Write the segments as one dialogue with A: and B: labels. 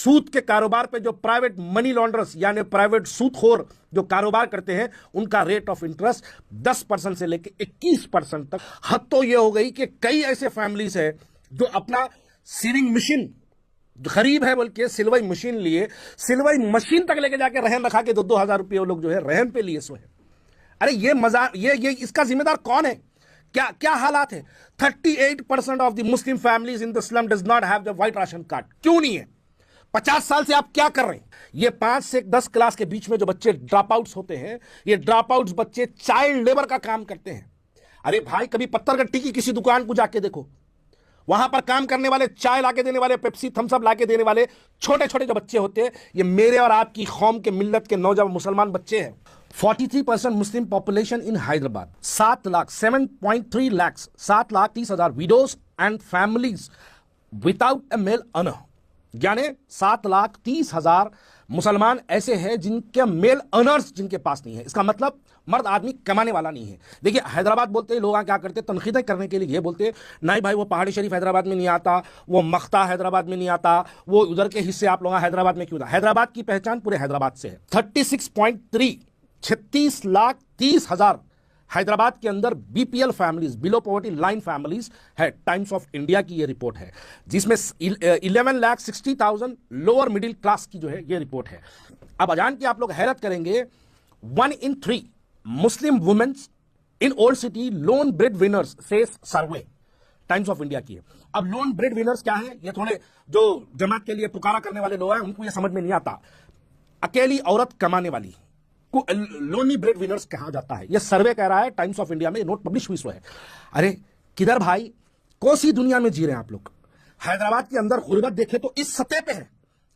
A: सूद के कारोबार पे जो प्राइवेट मनी लॉन्ड्रर्स यानी प्राइवेट सूदखोर जो कारोबार करते हैं उनका रेट ऑफ इंटरेस्ट 10% से लेकर 21% तक। हद तो यह हो गई कि कई ऐसे फैमिलीज है जो अपना सीविंग मशीन गरीब है बोल के सिलवाई मशीन लिए, सिलवाई मशीन तक लेके जाके रहन रखा के 2-2 हजार रुपये वो लोग जो है रहन पे लिए सो है। अरे ये मजाक, ये इसका जिम्मेदार कौन है? क्या क्या हालात है? 38% of the Muslim families in the slum does not have the white ration card. क्यों नहीं है? 50 साल से आप क्या कर रहे हैं? ये 5 से 10 क्लास के बीच में जो बच्चे ड्रॉप आउट्स होते हैं, ये ड्रॉप आउट्स बच्चे चाइल्ड लेबर का काम करते हैं। अरे भाई, कभी पत्थरगट्टी की किसी दुकान को जाके देखो, वहां पर काम करने वाले, चाय लाके देने वाले, पेप्सी थम्सअप लाके देने वाले छोटे छोटे जो बच्चे होते हैं, ये मेरे और आपकी कौम के मिल्लत के नौजवान मुसलमान बच्चे हैं। 43% Muslim population in Hyderabad, 7.3 lakh 7,30,000 widows and families without a male earner, यानी 7,30,000 मुसलमान ऐसे हैं जिनके मेल अर्नर्स जिनके पास नहीं है। इसका मतलब मर्द आदमी कमाने वाला नहीं है। देखिए, हैदराबाद बोलते हैं लोग क्या करते हैं, तनकीदें करने के लिए ये बोलते हैं, नहीं भाई वो पहाड़ी शरीफ हैदराबाद में नहीं आता, वो मख्ता हैदराबाद में नहीं आता, वो उधर के हिस्से आप लोग हैदराबाद में क्यों था? हैदराबाद की पहचान पूरे हैदराबाद से है। 36.30 हैदराबाद के अंदर BPL families, below poverty line families है। टाइम्स ऑफ इंडिया की ये रिपोर्ट है, जिसमें 11,60,000 लोअर मिडिल क्लास की जो है ये रिपोर्ट है। अब अजान की आप लोग हैरत करेंगे, 1 in 3 Muslim womens in old city lone bread winners से सर्वे टाइम्स ऑफ इंडिया की है। अब लोन ब्रेड विनर्स क्या है? ये थोड़े जो जमात के लिए पुकारा करने वाले लोग हैं उनको ये समझ में नहीं आता। अकेली औरत कमाने वाली को लोनी ब्रेड विनर्स कहा जाता है। यह सर्वे कह रहा है, टाइम्स ऑफ इंडिया में नोट पब्लिश हुई सो है। अरे किधर भाई, कौन सी दुनिया में जी रहे हैं आप लोग? हैदराबाद के अंदर गुर्बत देखे तो इस सतह पे है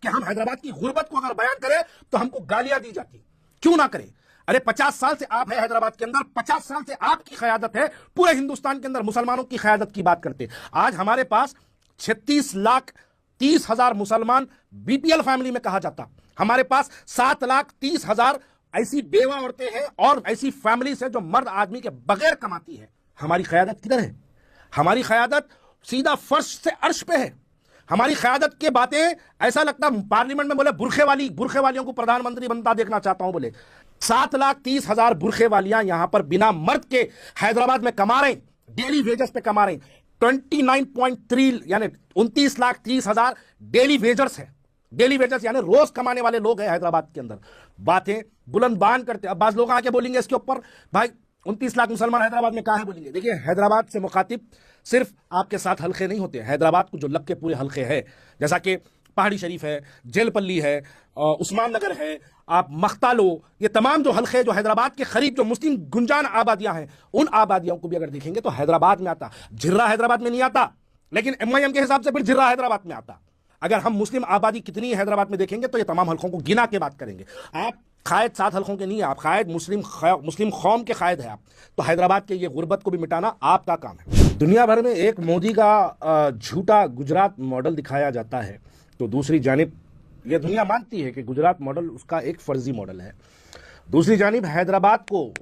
A: कि हम हैदराबाद की गुर्बत को अगर बयान करें तो हमको गालियां दी जाती। क्यों ना करें? अरे 50 साल से आप है हैदराबाद के अंदर, 50 साल से आपकी क़यादत है, पूरे हिंदुस्तान के अंदर मुसलमानों की क़यादत की बात करते। आज हमारे पास 36,30,000 मुसलमान बीपीएल फैमिली में कहा जाता। हमारे पास 7,30,000 ऐसी बेवा औरतें हैं और ऐसी फैमिलीज है जो मर्द आदमी के बगैर कमाती है। हमारी क़यादत किधर है? हमारी क़यादत सीधा फर्श से अर्श पे है। हमारी क़यादत की बातें ऐसा लगता पार्लियामेंट में बोले बुरखे वालियों को प्रधानमंत्री बनता देखना चाहता हूं बोले। 7,30,000 बुरखे वालियां यहां पर बिना मर्द के हैदराबाद में कमा रहे, डेली वेजेस पे कमा रहे। 29.3 यानी 29,30,000 डेली वेजर्स है। डेली वेजर्स यानी रोज कमाने वाले लोग हैं हैदराबाद के अंदर। बातें बुलंद बान करते। अब बाज लोग आके बोलेंगे इसके ऊपर, भाई 29 लाख मुसलमान हैदराबाद में कहां है बोलेंगे। देखिए, हैदराबाद से मुखातिब सिर्फ आपके साथ हल्के नहीं होते। हैदराबाद को जो लग के पूरे हल्के है, जैसा कि पहाड़ी शरीफ है, जेलपल्ली है, उस्मान नगर है, आप मख्ता लो, ये तमाम जो हल्के जो हैदराबाद के करीब जो मुस्लिम गुंजान आबादियां हैं, उन आबादियों को भी अगर देखेंगे तो हैदराबाद में आता। झिर्रा हैदराबाद में नहीं आता, लेकिन एमआईएम के हिसाब से फिर झिर्रा हैदराबाद में आता। अगर हम मुस्लिम आबादी कितनी है हैदराबाद में देखेंगे तो ये तमाम हल्कों को गिना के बात करेंगे। आप कायद 7 हल्कों के नहीं है, आप कायद मुस्लिम कौम के कायद है आप। तो हैदराबाद के ये गुर्बत को भी मिटाना आपका काम है। दुनिया भर में एक मोदी का झूठा गुजरात मॉडल दिखाया जाता है, तो दूसरी जानिब यह दुनिया मानती है कि गुजरात मॉडल उसका एक फर्जी मॉडल है। दूसरी जानिब हैदराबाद को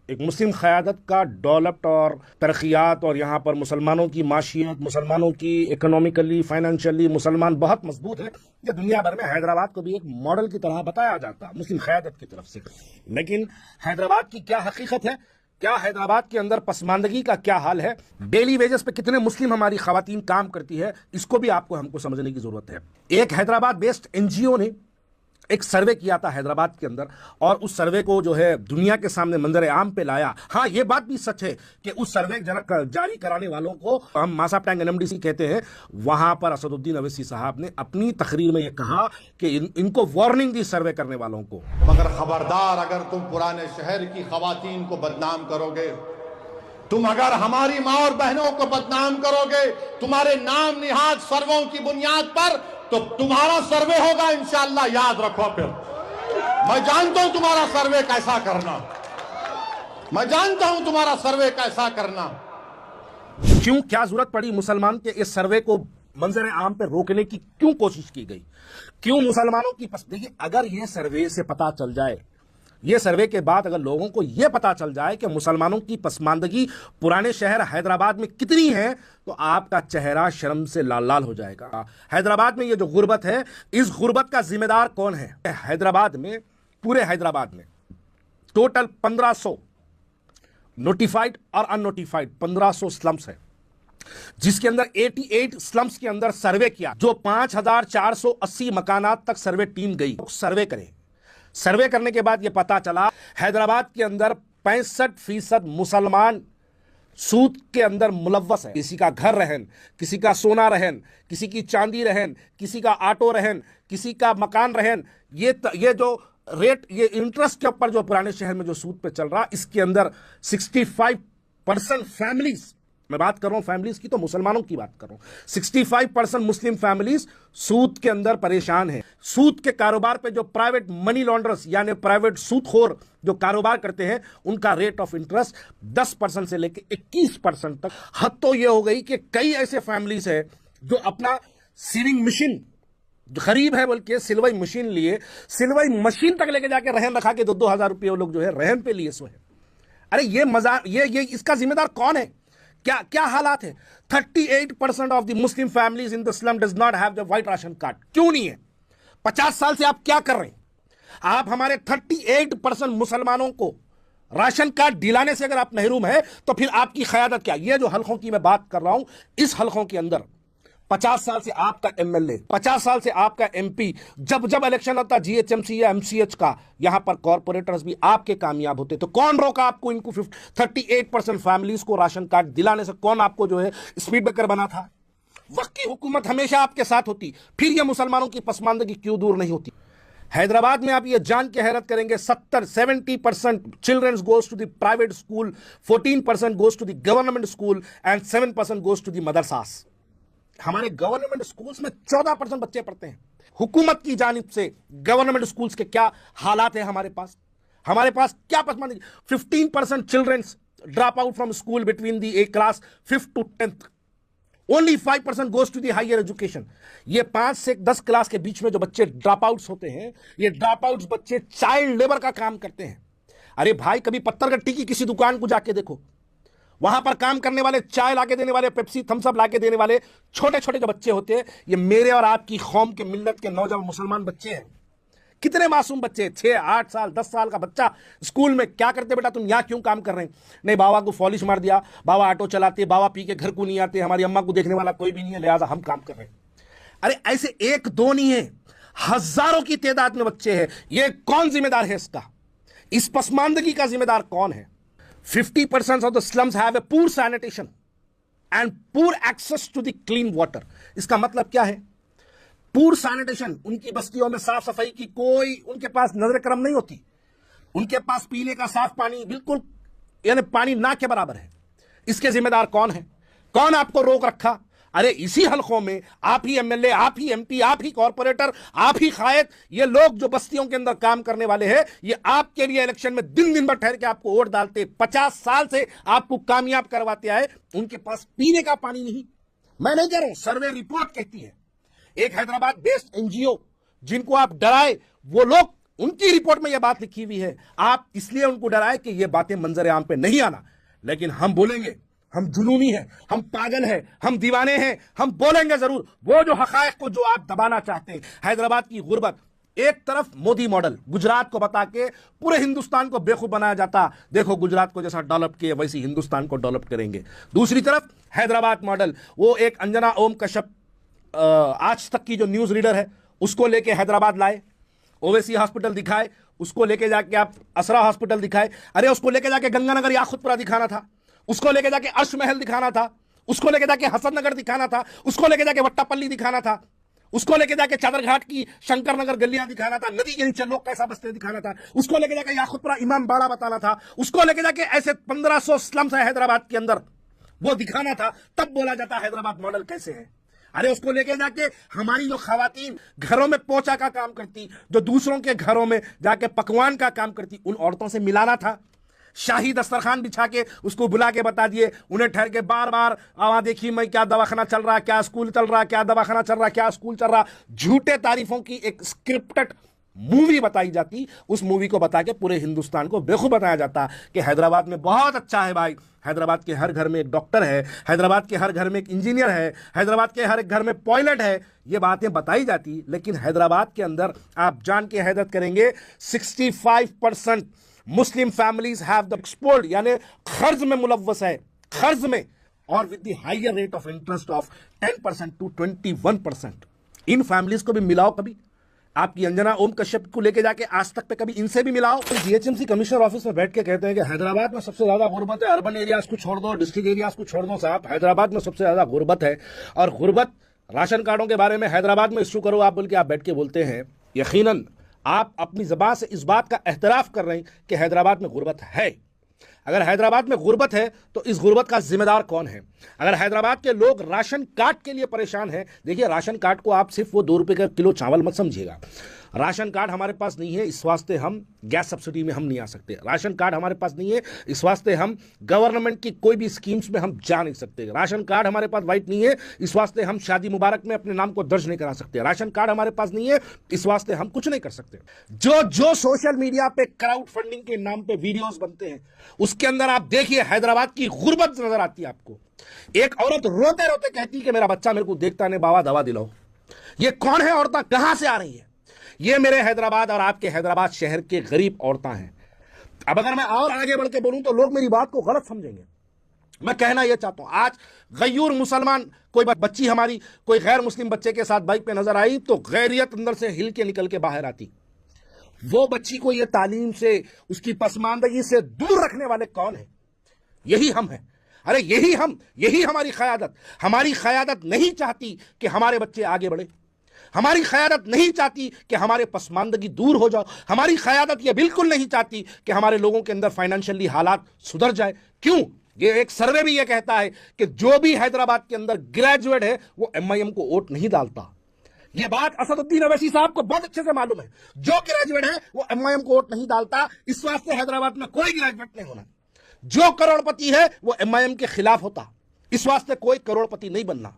A: एक मुस्लिम क़यादत का डेवलप्ड और तरक्यात और यहाँ पर मुसलमानों की माशियत, मुसलमानों की इकोनॉमिकली, फाइनेंशियली मुसलमान बहुत मजबूत है। ये दुनिया भर में हैदराबाद को भी एक मॉडल की तरह बताया जाता मुस्लिम क़यादत की तरफ से। लेकिन हैदराबाद की क्या हकीकत है? क्या हैदराबाद के अंदर पसमानदगी का क्या हाल है? डेली वेजेस पे कितने मुस्लिम हमारी खवातीन काम करती है, इसको भी आपको हमको समझने की जरूरत है। एक हैदराबाद बेस्ड एनजीओ ने एक सर्वे किया था हैदराबाद के अंदर, और उस सर्वे को जो है दुनिया के सामने मंजर आम पे लाया। हाँ, ये बात भी सच है कि उस सर्वे जारी कराने वालों को हम मासाब टैंग एनएमडीसी कहते हैं। वहां पर असदुद्दीन अवैसी साहब ने अपनी तकरीर में ये कहा कि इनको वार्निंग दी सर्वे करने वालों को,
B: मगर खबरदार, अगर तुम पुराने शहर की खवातीन को बदनाम करोगे, तुम अगर हमारी माँ और बहनों को बदनाम करोगे तुम्हारे नाम निहाद सर्वों की बुनियाद पर, तो तुम्हारा सर्वे होगा इंशाअल्लाह। याद रखो, फिर मैं जानता हूं तुम्हारा सर्वे कैसा करना, मैं जानता हूं तुम्हारा सर्वे कैसा करना।
A: क्यों, क्या जरूरत पड़ी मुसलमान के इस सर्वे को मंजर आम पे रोकने की? क्यों कोशिश की गई? क्यों मुसलमानों की देखिए, अगर यह सर्वे से पता चल जाए ये सर्वे के बाद अगर लोगों को यह पता चल जाए कि मुसलमानों की पसमानदगी पुराने शहर हैदराबाद में कितनी है, तो आपका चेहरा शर्म से लाल लाल हो जाएगा। हैदराबाद में ये जो गुर्बत है, इस गुर्बत का जिम्मेदार कौन है? हैदराबाद में, पूरे हैदराबाद में टोटल 1500 नोटिफाइड और अननोटिफाइड 1500 स्लम्स है, जिसके अंदर 88 स्लम्स के अंदर सर्वे किया, जो 5480 मकानात तक सर्वे टीम गई सर्वे करे। सर्वे करने के बाद यह पता चला हैदराबाद के अंदर 65% मुसलमान सूद के अंदर मुलव्वस है। किसी का घर रहन, किसी का सोना रहन, किसी की चांदी रहन, किसी का ऑटो रहन, किसी का मकान रहन, ये जो रेट, ये इंटरेस्ट के ऊपर जो पुराने शहर में जो सूद पे चल रहा, इसके अंदर 65% फैमिलीज, मैं बात कर रहा हूं फैमिलीज की, तो मुसलमानों की बात कर रहा हूं, 65% मुस्लिम फैमिलीज सूद के अंदर परेशान है। सूद के कारोबार पे जो प्राइवेट मनी लॉन्ड्रर्स यानी प्राइवेट सूदखोर जो कारोबार करते हैं, उनका रेट ऑफ इंटरेस्ट 10% से लेकर 21% तक। हद तो यह हो गई कि कई ऐसे फैमिलीज है जो अपना सीविंग मशीन जो गरीब है बोल के सिलवाई मशीन लिए, सिलवाई मशीन तक लेके जाके रहन रखा के 2-2 हजार रुपये वो लोग जो है रहन पे लिए सो है। अरे ये मजा, ये इसका जिम्मेदार कौन है? क्या हालात है? 38% of the Muslim families in the slum does not have the white ration card. क्यों नहीं है? 50 साल से आप क्या कर रहे हैं? आप हमारे 38% मुसलमानों को राशन कार्ड दिलाने से अगर आप महरूम है, तो फिर आपकी क़यादत क्या? ये जो हलकों की मैं बात कर रहा हूं, इस हलकों के अंदर 50 साल से आपका एमएलए, 50 साल से आपका एमपी, जब इलेक्शन होता जीएचएमसी या एमसीएच का, यहां पर कॉर्पोरेटर्स भी आपके कामयाब होते, तो कौन रोका आपको इनको 38% फैमिलीज को राशन कार्ड दिलाने से? कौन आपको जो है स्पीड ब्रेकर बना था? वक्त की हुकूमत हमेशा आपके साथ होती, फिर यह मुसलमानों की पसमानदगी क्यों दूर नहीं होती? हैदराबाद में आप ये जान के हैरत करेंगे, 70% childrens goes to the private school, 14% goes to the government school and 7% goes to the madrasas. हमारे गवर्नमेंट स्कूल्स में 14% बच्चे पढ़ते हैं। हुकूमत की जानिब से गवर्नमेंट स्कूल्स के क्या हालात है? हमारे पास क्या पसमानदगी? 15% childrens drop out from school between the class 5th to 10th। Only 5% goes to the higher education. ये 5 से 10 क्लास के बीच में जो बच्चे ड्रॉप आउट्स होते हैं, ये ड्रॉप आउट्स बच्चे चाइल्ड लेबर का काम करते हैं। अरे भाई, कभी पत्थर गट्टी की किसी दुकान को जाके देखो, वहां पर काम करने वाले, चाय लाके देने वाले, पेप्सी थम्सअप लाके देने वाले छोटे छोटे जो बच्चे होते हैं, ये मेरे और आपकी कौम के मिल्लत के नौजवान मुसलमान बच्चे हैं। कितने मासूम बच्चे, 6, 8 साल, 10 साल का बच्चा स्कूल में क्या करते? बेटा तुम यहां क्यों काम कर रहे हैं? नहीं, बाबा को पॉलिश मार दिया, बाबा ऑटो चलाते, बाबा पी के घर को नहीं आते, हमारी अम्मा को देखने वाला कोई भी नहीं है, लिहाजा हम काम कर रहे हैं। अरे ऐसे 1-2 नहीं है, हजारों की तादाद में बच्चे हैं। ये कौन जिम्मेदार है इसका? इस पसमानदगी का जिम्मेदार कौन है? 50% of the slums have a poor sanitation and poor access to the clean water। इसका मतलब क्या है? पूर सैनिटेशन, उनकी बस्तियों में साफ सफाई की कोई उनके पास नजर करम नहीं होती। उनके पास पीने का साफ पानी बिल्कुल यानी पानी ना के बराबर है। इसके जिम्मेदार कौन है? कौन आपको रोक रखा? अरे इसी हलकों में आप ही एमएलए, आप ही एमपी, आप ही कॉर्पोरेटर, आप ही कायद, ये लोग जो बस्तियों के अंदर काम करने वाले हैं, ये आपके लिए इलेक्शन में दिन दिन भर ठहर के आपको वोट डालते, 50 साल से आपको कामयाब करवाते आए। उनके पास पीने का पानी नहीं। मैं नहीं कह रहा हूं, सर्वे रिपोर्ट कहती है। एक हैदराबाद बेस्ड एनजीओ जिनको आप डराए, वो लोग, उनकी रिपोर्ट में यह बात लिखी हुई है। आप इसलिए उनको डराए कि यह बातें मंजर आम पे नहीं आना, लेकिन हम बोलेंगे, हम जुनूनी हैं, हम पागल हैं, हम दीवाने हैं, हम बोलेंगे जरूर वो जो हकायक को जो आप दबाना चाहते हैं। हैदराबाद की गुर्बत, एक तरफ मोदी मॉडल गुजरात को बता के पूरे हिंदुस्तान को बेवकूफ बनाया जाता, देखो गुजरात को जैसा डेवलप किए वैसे हिंदुस्तान को डेवलप करेंगे। दूसरी तरफ हैदराबाद मॉडल, वो एक अंजना ओम कश्यप आज तक की जो न्यूज रीडर है, उसको लेके हैदराबाद लाए, ओवैसी हॉस्पिटल दिखाए, उसको लेके जाके आप असरा हॉस्पिटल दिखाए, अरे उसको लेके जाके गंगानगर याकुतपुरा दिखाना था, उसको लेके जाके अर्श महल दिखाना था, उसको लेके जाके हसन नगर दिखाना था, उसको लेके जाके वट्टापल्ली दिखाना था, उसको लेके जाके चादरघाट की शंकर नगर गलियां दिखाना था, नदी के नीचे लोग कैसा बसते दिखाना था, उसको लेके जाके याकुतपुरा इमाम बाड़ा बताना था, उसको लेके जाके ऐसे 1500 स्लम्स है हैदराबाद के अंदर, वो दिखाना था। तब बोला जाता हैदराबाद मॉडल कैसे है। अरे उसको लेके जाके हमारी जो खवातीन घरों में पोछा का काम करती, जो दूसरों के घरों में जाके पकवान का काम करती, उन औरतों से मिलाना था। शाही दस्तरखान बिछा के उसको बुला के बता दिए, उन्हें ठहर के बार बार आवा देखिए मैं क्या दवाखाना चल रहा, क्या स्कूल चल रहा, क्या दवाखाना चल रहा, क्या स्कूल चल रहा। झूठे तारीफों की एक स्क्रिप्टेड मूवी बताई जाती, उस मूवी को बता के पूरे हिंदुस्तान को बेवकूफ बताया जाता कि हैदराबाद में बहुत अच्छा है भाई, हैदराबाद के हर घर में एक डॉक्टर है, हैदराबाद के हर घर में एक इंजीनियर है, हैदराबाद के हर एक घर में पायलट है, ये बातें बताई जाती। लेकिन हैदराबाद के अंदर आप जान के हैरत करेंगे 65% Muslim families have the export, यानी कर्ज में मुलव्वस है, कर्ज में, और with the higher rate of interest of 10% to 21%। इन फैमिलीज को भी मिलाओ कभी, आपकी अंजना ओम कश्यप को लेके जाके आज तक पे कभी इनसे भी मिलाओ। जीएचएमसी कमिश्नर ऑफिस में बैठ के कहते हैं कि हैदराबाद में सबसे ज्यादा गुर्बत है, अर्बन एरियाज को छोड़ दो, डिस्ट्रिक्ट एरियाज को छोड़ दो साहब, हैदराबाद में सबसे ज्यादा गुर्बत है। और गुर्बत, राशन कार्डों के बारे में हैदराबाद में इश्यू करो आप बोल के आप बैठ के बोलते हैं। यकीनन आप अपनी जबान से इस बात का एहतराफ कर रहे हैं कि हैदराबाद में गुर्बत है। अगर हैदराबाद में गुर्बत है तो इस गुर्बत का जिम्मेदार कौन है? अगर हैदराबाद के लोग राशन कार्ड के लिए परेशान हैं, देखिए राशन कार्ड को आप सिर्फ वो 2 रुपए का किलो चावल मत समझिएगा। राशन कार्ड हमारे पास नहीं है, इस वास्ते हम गैस सब्सिडी में हम नहीं आ सकते। राशन कार्ड हमारे पास नहीं है, इस वास्ते हम गवर्नमेंट की कोई भी स्कीम्स में हम जा नहीं सकते। राशन कार्ड हमारे पास वाइट नहीं है, इस वास्ते हम शादी मुबारक में अपने नाम को दर्ज नहीं करा सकते। राशन कार्ड हमारे पास नहीं है, इस वास्ते हम कुछ नहीं कर सकते। जो सोशल मीडिया पे क्राउड फंडिंग के नाम पे वीडियोस बनते हैं, उसके अंदर आप देखिए हैदराबाद की गुर्बत नजर आती है आपको। एक औरत रोते रोते कहती है कि मेरा बच्चा मेरे को देखता नहीं, बाबा दवा दिलाओ। ये कौन है औरतें, कहां से आ रही है? ये मेरे हैदराबाद और आपके हैदराबाद शहर के गरीब औरतें हैं। अब अगर मैं और आगे बढ़ के बोलूं तो लोग मेरी बात को गलत समझेंगे। मैं कहना यह चाहता हूं, आज गयूर मुसलमान कोई बच्ची हमारी कोई गैर मुस्लिम बच्चे के साथ बाइक पे नजर आई तो गैरियत अंदर से हिल के निकल के बाहर आती। वो बच्ची को यह तालीम से, उसकी पसमानदगी से दूर रखने वाले कौन है? यही हम हैं। अरे यही हम, यही हमारी क़यादत। हमारी क़यादत नहीं चाहती कि हमारे बच्चे आगे बढ़े, हमारी क़यादत नहीं चाहती कि हमारे पसमानदगी दूर हो जाओ, हमारी क़यादत यह बिल्कुल नहीं चाहती कि हमारे लोगों के अंदर फाइनेंशियली हालात सुधर जाए। क्यों? ये एक सर्वे भी यह कहता है कि जो भी हैदराबाद के अंदर ग्रेजुएट है वो एमआईएम को वोट नहीं डालता। यह बात असदुद्दीन अवैसी साहब को बहुत अच्छे से मालूम है। जो ग्रेजुएट है वो एमआईएम को वोट नहीं डालता, इस वास्ते हैदराबाद में कोई ग्रेजुएट नहीं होना। जो करोड़पति है वो एमआईएम के खिलाफ होता, इस वास्ते कोई करोड़पति नहीं बनना।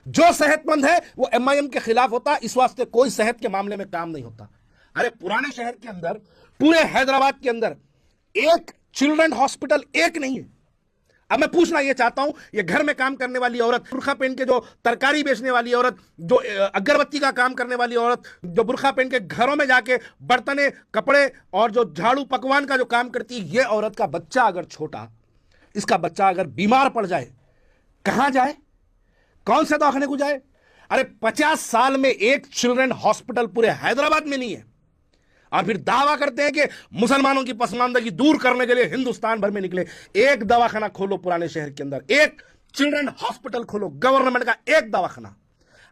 A: जो सेहतमंद है वो एमआईएम के खिलाफ होता, इस वास्ते कोई सेहत के मामले में काम नहीं होता। अरे पुराने शहर के अंदर, पूरे हैदराबाद के अंदर एक चिल्ड्रन हॉस्पिटल एक नहीं है। अब मैं पूछना यह चाहता हूं, ये घर में काम करने वाली औरत, बुर्खा पहन के जो तरकारी बेचने वाली औरत, जो अगरबत्ती का काम करने वाली औरत, जो बुर्खा पहन के घरों में जाके बर्तने, कपड़े और जो झाड़ू पकवान का जो काम करती है, ये औरत का बच्चा अगर छोटा, इसका बच्चा अगर बीमार पड़ जाए, कहां जाए? कौन से दवाखाने को जाए? अरे 50 साल में एक चिल्ड्रन हॉस्पिटल पूरे हैदराबाद में नहीं है। और फिर दावा करते हैं कि मुसलमानों की पसमानदगी दूर करने के लिए हिंदुस्तान भर में निकले। एक दवाखाना खोलो पुराने शहर के अंदर, एक चिल्ड्रन हॉस्पिटल खोलो, गवर्नमेंट का एक दवाखाना।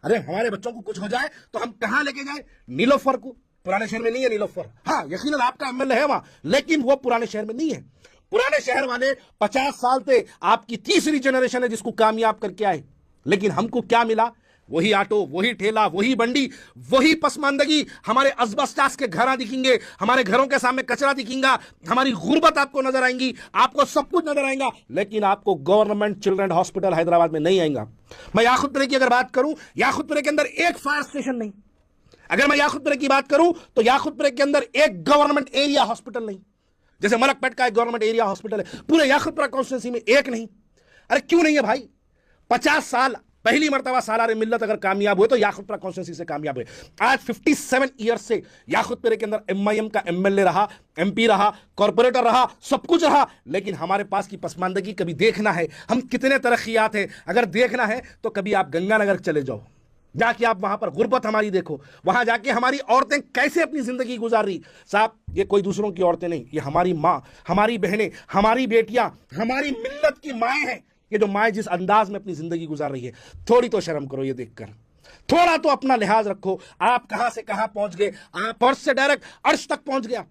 A: अरे हमारे बच्चों को कुछ हो जाए तो हम कहां लेके जाए? नीलोफर को? पुराने शहर में नहीं है नीलोफर। हाँ, यकीनन आपका एमएलए है वहां, लेकिन वो पुराने शहर में नहीं है। पुराने शहर वाले 50 साल से आपकी तीसरी जनरेशन है जिसको कामयाब करके आए, लेकिन हमको क्या मिला? वही ऑटो, वही ठेला, वही बंडी, वही पसमानदगी। हमारे असबस्टास के घर दिखेंगे, हमारे घरों के सामने कचरा दिखेगा, हमारी गुर्बत आपको नजर आएंगी, आपको सब कुछ नजर आएगा, लेकिन आपको गवर्नमेंट चिल्ड्रन हॉस्पिटल हैदराबाद में नहीं आएगा। मैं याकुतपुरे की अगर बात करूं, याकुतपुरे के अंदर एक फायर स्टेशन नहीं। अगर मैं याकुतपुरे की बात करूं तो याकुतपुरे के अंदर एक गवर्नमेंट एरिया हॉस्पिटल नहीं। जैसे मलकपेट का एक गवर्नमेंट एरिया हॉस्पिटल है, पूरे याकुतपुरा कॉन्स्टिट्यूंसी में एक नहीं। अरे क्यों नहीं है भाई? 50 साल पहली मर्तबा सालार मिल्लत अगर कामयाब हुए तो याकुतपुरा कॉन्स्टिट्यूंसी से कामयाब हुए। आज 57 ईयर से याकुतपुरे के अंदर एमआईएम का एमएलए रहा, एमपी रहा, कॉर्पोरेटर रहा, सब कुछ रहा, लेकिन हमारे पास की पसमानदगी कभी देखना है, हम कितने तरक्कियात हैं, अगर देखना है तो कभी आप गंगानगर चले जाओ, जाके आप वहां पर गुर्बत हमारी देखो, वहां जाके हमारी औरतें कैसे अपनी जिंदगी गुजार रही। साहब, ये कोई दूसरों की औरतें नहीं, ये हमारी माँ, हमारी बहनें, हमारी बेटियां, हमारी मिल्लत की माएँ हैं। ये जो माएँ जिस अंदाज में अपनी जिंदगी गुजार रही है, थोड़ी तो शर्म करो ये देखकर, थोड़ा तो अपना लिहाज रखो। आप कहां से कहां पहुंच गए, आप अर्श से डायरेक्ट अर्श तक पहुंच गया।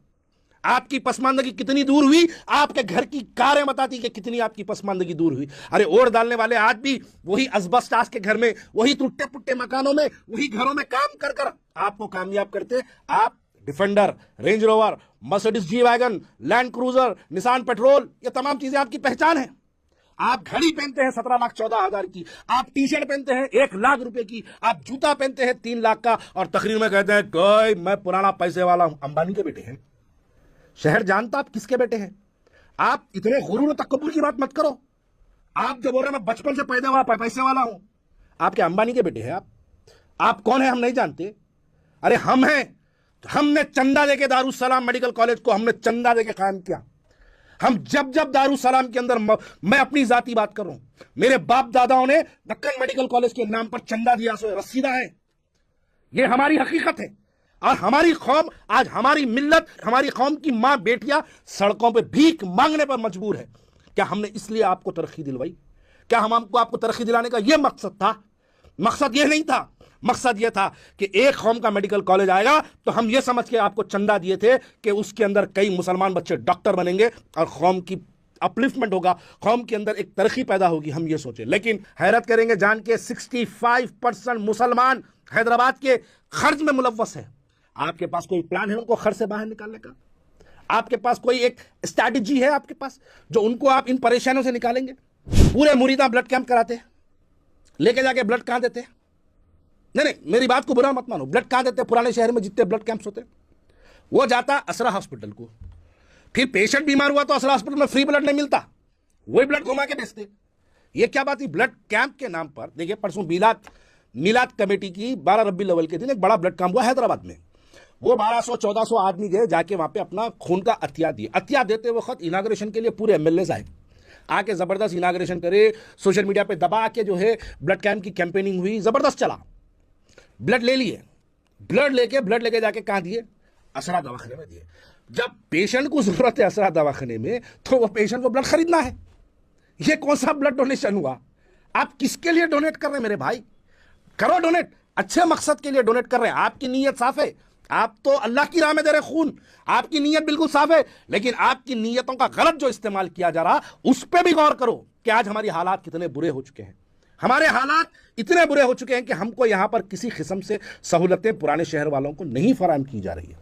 A: आपकी पसमानदगी कितनी दूर हुई, आपके घर की कारें बताती कि कितनी आपकी पसमानदगी दूर हुई। अरे ओढ़ डालने वाले आज भी वही असबस्टास के घर में, वही टूटे पुट्टे मकानों में, वही घरों में काम कर कर आपको कामयाब करते। आप defender, range rover, Mercedes G wagon, land cruiser, Nissan petrol, ये तमाम चीजें आपकी पहचान है। आप घड़ी पहनते हैं 17,14,000 की, आप टी शर्ट पहनते हैं 1,00,000 रुपए की, आप जूता पहनते हैं 3 लाख का, और तकरीर में कहते हैं कोई मैं पुराना पैसे वाला हूं। अंबानी के बेटे हैं। शहर जानता आप किसके बेटे हैं। आप इतने गुरूर और तकब्बुर की बात मत करो। आप जो बोल रहे हैं मैं बचपन से पैदा हुआ पैसे वाला हूं, आप क्या अंबानी के बेटे हैं। आप कौन है हम नहीं जानते। अरे हम हैं, हमने चंदा देके दारुस्सलाम मेडिकल कॉलेज को हमने चंदा देके कायम किया। हम जब जब दारुस्सलाम के अंदर, मैं अपनी जाती बात कर रहा हूं, मेरे बाप दादाओं ने दक्कन मेडिकल कॉलेज के नाम पर चंदा दिया, सो रसीदा है। ये हमारी हकीकत है। और हमारी कौम आज, हमारी मिल्लत, हमारी कौम की मां बेटियां सड़कों पे भीख मांगने पर मजबूर है। क्या हमने इसलिए आपको तरक्की दिलवाई? क्या हम आपको तरक्की दिलाने का यह मकसद था? मकसद यह नहीं था। मकसद यह था कि एक कौम का मेडिकल कॉलेज आएगा तो हम यह समझ के आपको चंदा दिए थे कि उसके अंदर कई मुसलमान बच्चे डॉक्टर बनेंगे और कौम की अपलिफ्टमेंट होगा, कौम के अंदर एक तरक्की पैदा होगी, हम ये सोचे। लेकिन हैरत करेंगे जान के 65% मुसलमान हैदराबाद के खर्च में मुलव्वस है। आपके पास कोई प्लान है उनको खर्च से बाहर निकालने का? आपके पास कोई एक स्ट्रैटेजी है आपके पास जो उनको आप इन परेशानियों से निकालेंगे? पूरे मुरीदा ब्लड कैंप कराते हैं, लेके जाके ब्लड कहां देते हैं? नहीं, मेरी बात को बुरा मत मानो। ब्लड कहां देते हैं? पुराने शहर में जितने ब्लड कैंप्स होते हैं वो जाता असरा हॉस्पिटल को। फिर पेशेंट बीमार हुआ तो असरा हॉस्पिटल में फ्री ब्लड नहीं मिलता, वही ब्लड घुमा के बेचते। ये क्या बात है? ब्लड कैंप के नाम पर देखिए, परसों मिलाद कमेटी की 12 रबी अव्वल के दिन एक बड़ा ब्लड कैंप हुआ हैदराबाद में। वो 1200-1400 आदमी गए, जाके वहां पे अपना खून का अतिया दिए। अतिया देते वक्त इनाग्रेशन के लिए पूरे एमएलए आए, आके जबरदस्त इनाग्रेशन करे, सोशल मीडिया पे दबा के जो है ब्लड कैंप की कैंपेनिंग हुई, जबरदस्त चला। ब्लड ले लिए, ब्लड लेके जाके कहां दिए? असरा दवाखाने में दिए। जब पेशेंट को जरूरत है असरा दवाखाने में, तो वो पेशेंट को ब्लड खरीदना है। ये कौन सा ब्लड डोनेशन हुआ? आप किसके लिए डोनेट कर रहे हैं मेरे भाई? करो डोनेट, अच्छे मकसद के लिए डोनेट कर रहे हैं। आपकी नीयत साफ है, आप तो अल्लाह की राह में दे रहे खून, आपकी नीयत बिल्कुल साफ है। लेकिन आपकी नीयतों का गलत जो इस्तेमाल किया जा रहा, उस पर भी गौर करो कि आज हमारी हालात कितने बुरे हो चुके हैं। हमारे हालात इतने बुरे हो चुके हैं कि हमको यहां पर किसी किस्म से सहूलतें पुराने शहर वालों को नहीं फराहम की जा रही है।